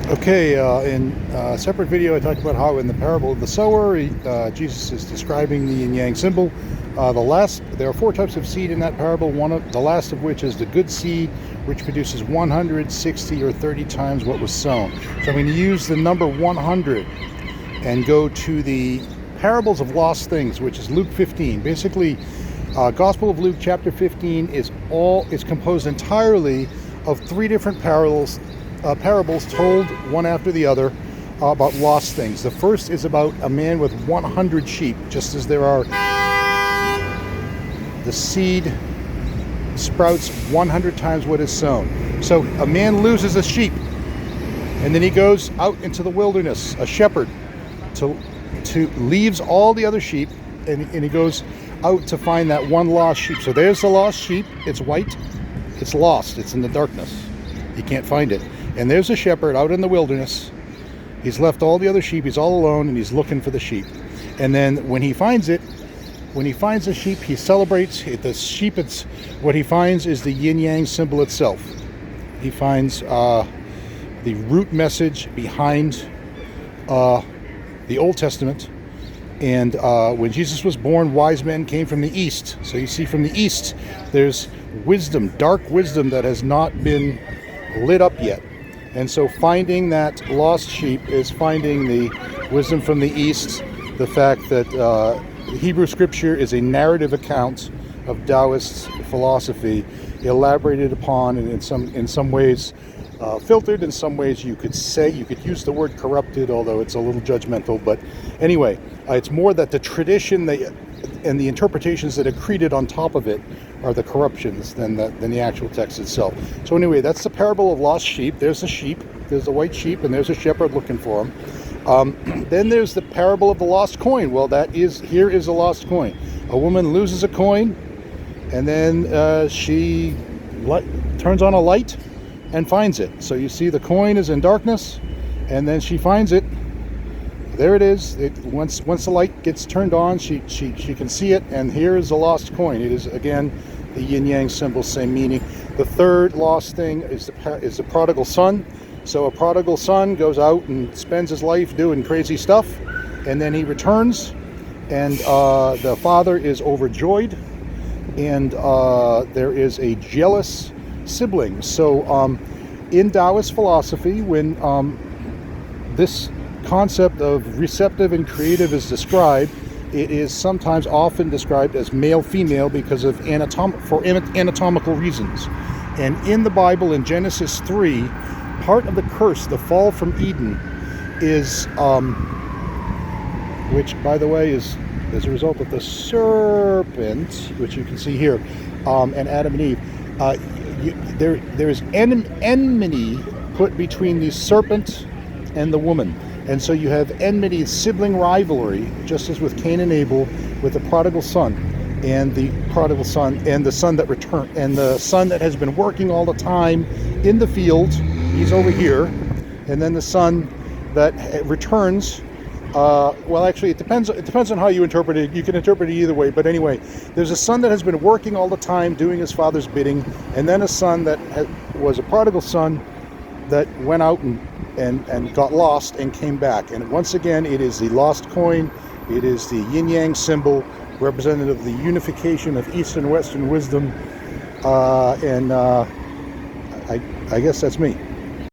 Okay, in a separate video I talked about how in the parable of the sower, Jesus is describing the yin yang symbol. There are four types of seed in that parable, the last of which is the good seed, which produces 100, 60, or 30 times what was sown. So I'm going to use the number 100 and go to the parables of lost things, which is Luke 15. Basically, Gospel of Luke chapter 15 is composed entirely of three different parables told one after the other about lost things. The first is about a man with 100 sheep, just as there are the seed sprouts 100 times what is sown. So a man loses a sheep, and then he goes out into the wilderness, a shepherd, to leaves all the other sheep, and he goes out to find that one lost sheep. So there's the lost sheep. It's white. It's lost. It's in the darkness. He can't find it. And there's a shepherd out in the wilderness. He's left all the other sheep. He's all alone, and he's looking for the sheep. And then when he finds it, when he finds the sheep, he celebrates. What he finds is the yin-yang symbol itself. He finds the root message behind the Old Testament. And when Jesus was born, wise men came from the east. So you see from the east, there's wisdom, dark wisdom that has not been lit up yet. And so finding that lost sheep is finding the wisdom from the east, the fact that Hebrew scripture is a narrative account of Taoist philosophy, elaborated upon and in some ways filtered. In some ways you could use the word corrupted, although it's a little judgmental. But anyway, it's more that the tradition and the interpretations that are created on top of it are the corruptions than the actual text itself. So anyway, that's the parable of lost sheep. There's a sheep, there's a white sheep, and there's a shepherd looking for him. Then there's the parable of the lost coin. Well, here is a lost coin. A woman loses a coin, and then she turns on a light and finds it. So you see the coin is in darkness, and then she finds it. There it is. Once the light gets turned on, she can see it, and here is the lost coin. It is, again, the yin-yang symbol, same meaning. The third lost thing is the prodigal son. So a prodigal son goes out and spends his life doing crazy stuff, and then he returns, and the father is overjoyed, and there is a jealous sibling. So in Taoist philosophy, when this concept of receptive and creative is described, it is often described as male-female because of anatomical reasons. And in the Bible, in Genesis 3, part of the curse, the fall from Eden, is, which by the way is as a result of the serpent, which you can see here, and Adam and Eve. There is enmity put between the serpent and the woman. And so you have enmity, sibling rivalry, just as with Cain and Abel, with the prodigal son, and the son that returned, and the son that has been working all the time in the field. He's over here, and then the son that returns. Well, actually, it depends on how you interpret it. You can interpret it either way. But anyway, there's a son that has been working all the time, doing his father's bidding, and then a son that was a prodigal son that went out and got lost and came back. And once again, it is the lost coin. It is the yin-yang symbol, representative of the unification of East and Western wisdom. I guess that's me.